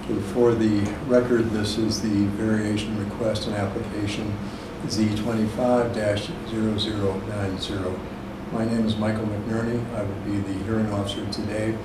Okay, for the record, this is the variation request and application Z25-0090. My name is Michael McHenry. I will be the hearing officer today,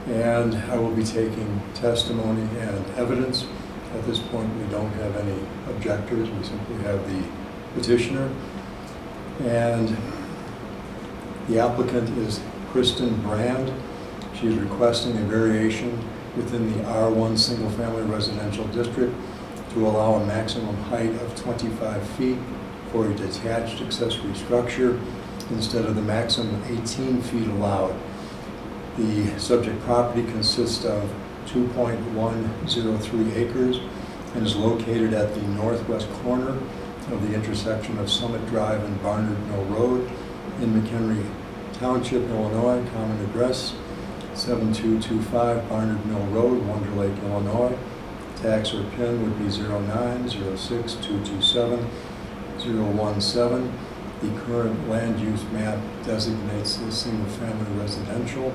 and I will be taking testimony and evidence. At this point, we don't have any objectors. We simply have the petitioner. And the applicant is Kristen Brand. She is requesting a variation within the R1 single-family residential district to allow a maximum height of 25 feet for a detached accessory structure instead of the maximum 18 feet allowed. The subject property consists of 2.103 acres and is located at the northwest corner of the intersection of Summit Drive and Barnard Mill Road in McHenry Township, Illinois. Common address 7225 Barnard Mill Road, Wonder Lake, Illinois. Tax or PIN would be 09-06-227-017. The current land use map designates this single-family residential.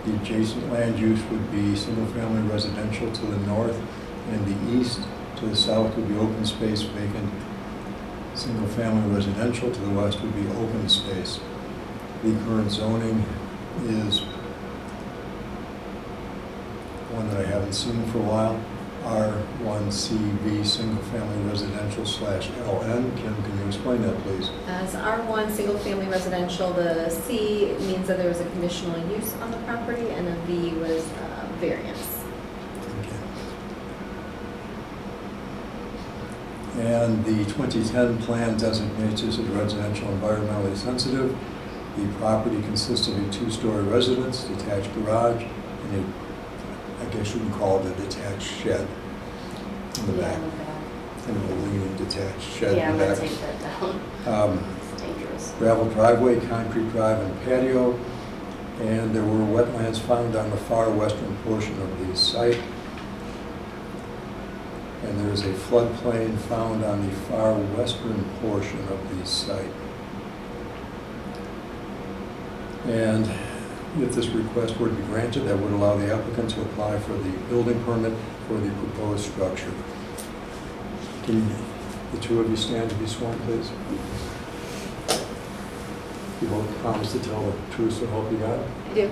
The adjacent land use would be single-family residential to the north and the east. To the south would be open space vacant. Single-family residential to the west would be open space. The current zoning is one that I haven't seen for a while. R1CV single-family residential /LN. Kim, can you explain that, please? As R1 single-family residential, the C means that there was a conditional use on the property, and the V was variance. Okay. And the 2010 plan designates this as residential environmentally sensitive. The property consists of a two-story residence, detached garage, and a, I guess you can call it a detached shed in the back. Kind of a leaning detached shed in the back. I'm going to take that down. It's dangerous. Gravel driveway, concrete drive, and patio. And there were wetlands found on the far western portion of the site. And there is a floodplain found on the far western portion of the site. And if this request were to be granted, that would allow the applicant to apply for the building permit for the proposed structure. Can the two of you stand to be sworn, please? You both promise to tell the truth, so help you God? I do.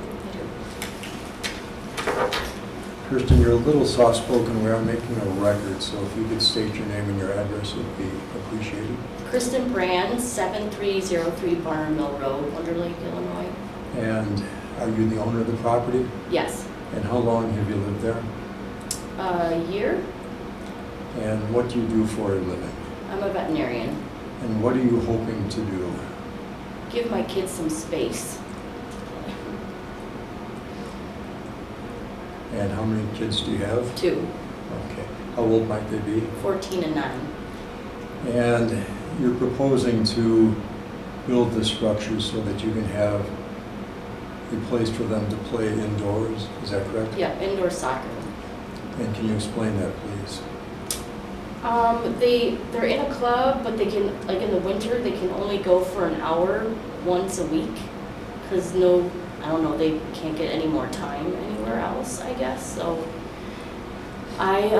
Kirsten, you're a little soft-spoken. We are making a record, so if you could state your name and your address, it would be appreciated. Kristen Brand, 7303 Barnard Mill Road, Wonder Lake, Illinois. And are you the owner of the property? Yes. And how long have you lived there? A year. And what do you do for a living? I'm a veterinarian. And what are you hoping to do? Give my kids some space. And how many kids do you have? 2. Okay. How old might they be? 14 and 9. And you're proposing to build the structure so that you can have a place for them to play indoors, is that correct? Yeah, indoor soccer. And can you explain that, please? They're in a club, but they can, like in the winter, they can only go for an hour once a week, because I don't know, they can't get any more time anywhere else, I guess. So I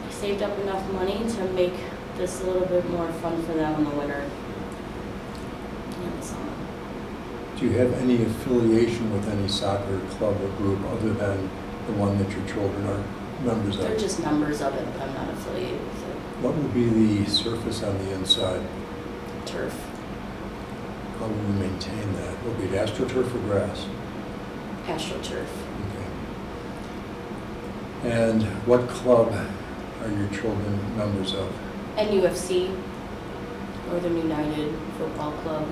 saved up enough money to make this a little bit more fun for them in the winter and the summer. Do you have any affiliation with any soccer club or group other than the one that your children are members of? They're just members of it, but I'm not affiliated with it. What will be the surface on the inside? Turf. How will you maintain that? Will it be astroturf or grass? AstroTurf. Okay. And what club are your children members of? NUFC, Northern United Football Club.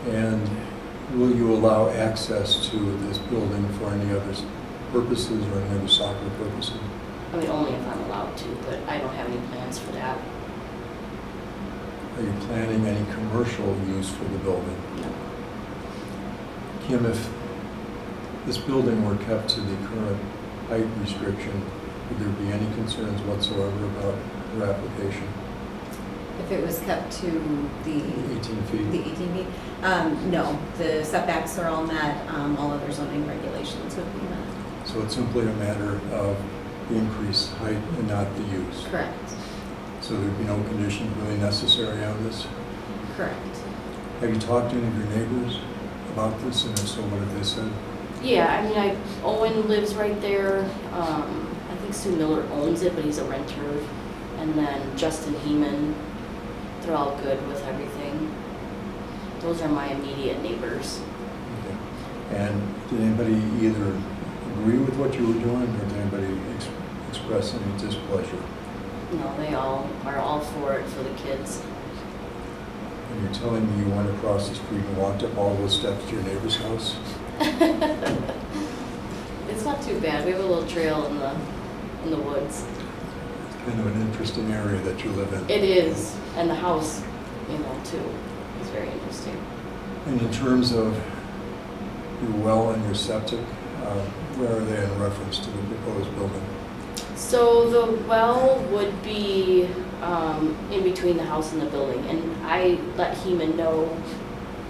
And will you allow access to this building for any other purposes or any other soccer purposes? I mean, only if I'm allowed to, but I don't have any plans for that. Are you planning any commercial use for the building? No. Kim, if this building were kept to the current height restriction, would there be any concerns whatsoever about your application? If it was kept to the 18 feet? The 18 feet? No, the setbacks are all met, all other zoning regulations would be met. So it's simply a matter of the increased height and not the use. Correct. So there'd be no conditions really necessary on this? Correct. Have you talked to any of your neighbors about this, and if so, what have they said? Yeah, I mean, Owen lives right there. I think Sue Miller owns it, but he's a renter. And then Justin Heeman, they're all good with everything. Those are my immediate neighbors. Okay. And did anybody either agree with what you were doing, or did anybody express any displeasure? No, they all are all for it for the kids. And you're telling me you went across the street and walked up all those steps to your neighbor's house? It's not too bad. We have a little trail in the woods. It's kind of an interesting area that you live in. It is, and the house, too, is very interesting. And in terms of your well and your septic, where are they in reference to the proposed building? So the well would be in between the house and the building, and I let Heeman know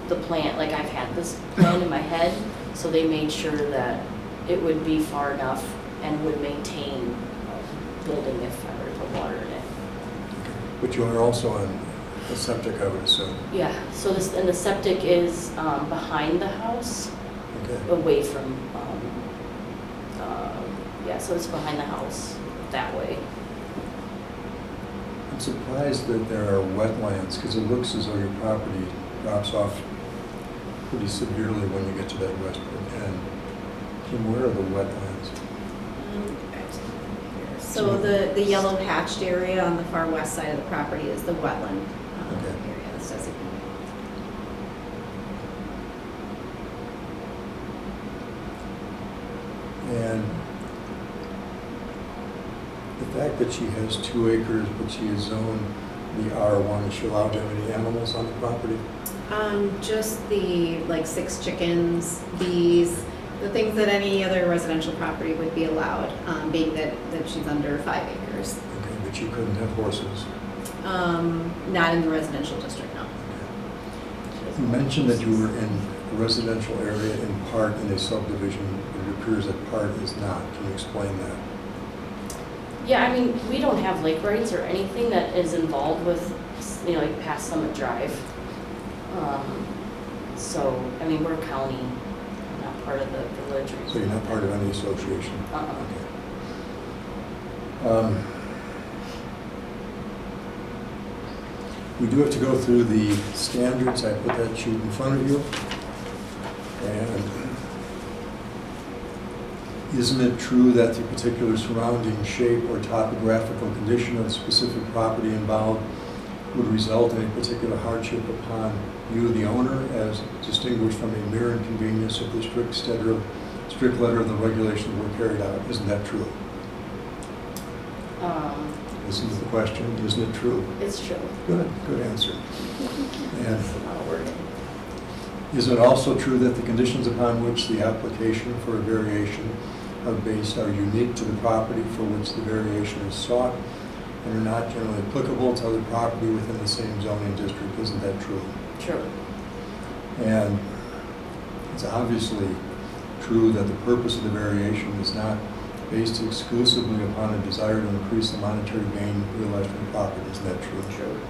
the plan. Like, I've had this plan in my head, so they made sure that it would be far enough and would maintain a building if I were to put water in it. But you are also on a septic, I would assume. Yeah. So the septic is behind the house, Okay. away from. So it's behind the house that way. I'm surprised that there are wetlands, because it looks as though your property drops off pretty severely when you get to that western end. Kim, where are the wetlands? So the yellow hatched area on the far west side of the property is the wetland Okay. area that's designated. And the fact that she has 2 acres, but she is zoned the R1, is she allowed to have any animals on the property? Just the 6 chickens, bees, the things that any other residential property would be allowed, being that she's under 5 acres. Okay, but you couldn't have horses. Not in the residential district, no. You mentioned that you were in a residential area in part in a subdivision, but it appears that part is not. Can you explain that? Yeah, I mean, we don't have lake rights or anything that is involved with, like past Summit Drive. So, I mean, we're a county, not part of the village. So you're not part of any association? Uh-uh. Okay. We do have to go through the standards. I put that sheet in front of you. And isn't it true that the particular surrounding shape or topographical condition of the specific property involved would result in a particular hardship upon you, the owner, as distinguished from a mere inconvenience if the strict letter of the regulations were carried out? Isn't that true? Listen to the question. Isn't it true? It's true. Good answer. And It's a lot of work. is it also true that the conditions upon which the application for a variation are based are unique to the property for which the variation is sought and are not generally applicable to other property within the same zoning district? Isn't that true? True. And it's obviously true that the purpose of the variation is not based exclusively upon a desire to increase the monetary gain realized from the property. Isn't that true? True.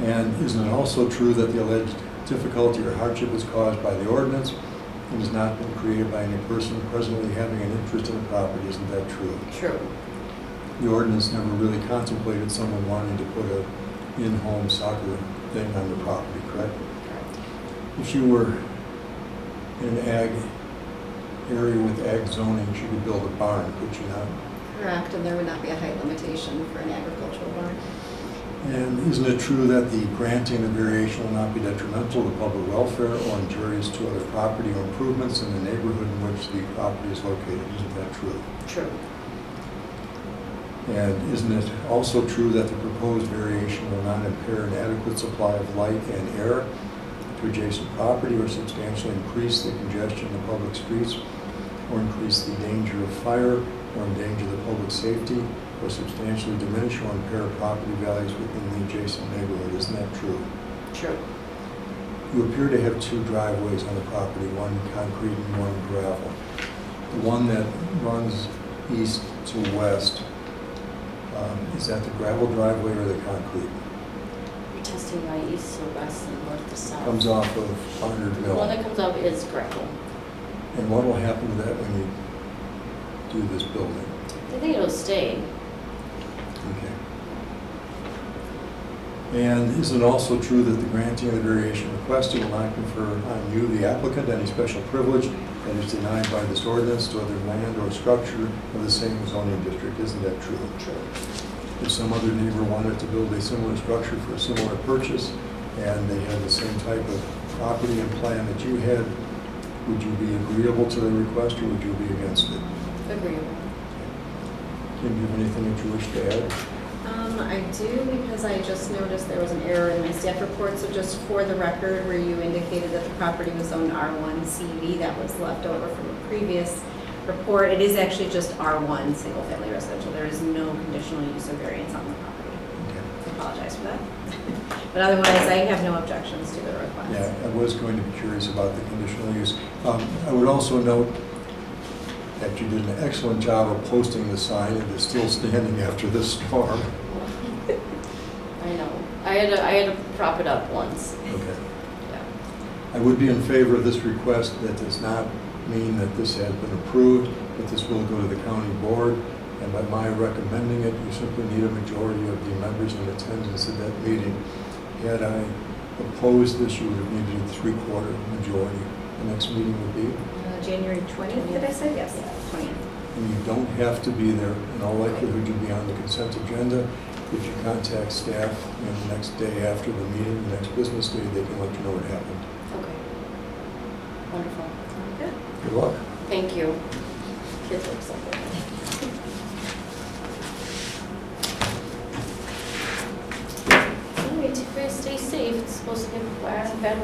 And isn't it also true that the alleged difficulty or hardship is caused by the ordinance and has not been created by any person presently having an interest in the property? Isn't that true? True. The ordinance never really contemplated someone wanting to put a in-home soccer thing on the property, correct? Correct. If you were in an ag area with ag zoning, you could build a barn, could you not? Correct, and there would not be a height limitation for an agricultural barn. And isn't it true that the granting of variation will not be detrimental to public welfare or injurious to other property or improvements in the neighborhood in which the property is located? Isn't that true? True. And isn't it also true that the proposed variation will not impair an adequate supply of light and air to adjacent property or substantially increase the congestion of the public streets or increase the danger of fire or endanger the public safety or substantially diminish or impair property values within the adjacent neighborhood? Isn't that true? True. You appear to have 2 driveways on the property, one concrete and one gravel. The one that runs east to west, is that the gravel driveway or the concrete? You're testing my east to west and north to south. Comes off of 100 The Mill. one that comes up is gravel. And what will happen to that when you do this building? I think it'll stay. Okay. And is it also true that the granting of the variation requested will not confer on you, the applicant, any special privilege that is denied by this ordinance to other land or structure of the same zoning district? Isn't that true? True. If some other neighbor wanted to build a similar structure for a similar purchase, and they had the same type of property and plan that you had, would you be agreeable to the request, or would you be against it? Agreeable. Kim, do you have anything that you wish to add? I do, because I just noticed there was an error in my staff report, so just for the record, where you indicated that the property was zoned R1 CV, that was left over from a previous report. It is actually just R1, single-family residential. There is no conditional use or variance on the property. Okay. I apologize for that. But otherwise, I have no objections to the request. Yeah, I was going to be curious about the conditional use. I would also note that you did an excellent job of posting the sign, and it's still standing after this storm. I know. I had to prop it up once. Okay. Yeah. I would be in favor of this request. That does not mean that this has been approved, but this will go to the county board. And by my recommending it, you simply need a majority of the members in attendance at that meeting. Had I opposed this, you would have needed a 3/4 majority. The next meeting would be, January 20th, did I say? Yes, 20th. and you don't have to be there. In all likelihood, you'll be on the consent agenda. If you contact staff, the next day after the meeting, the next business day, they can let you know what happened. Okay. Wonderful. Good. Good luck. Thank you. Kids look so good. All right, you guys stay safe. It's supposed to get bad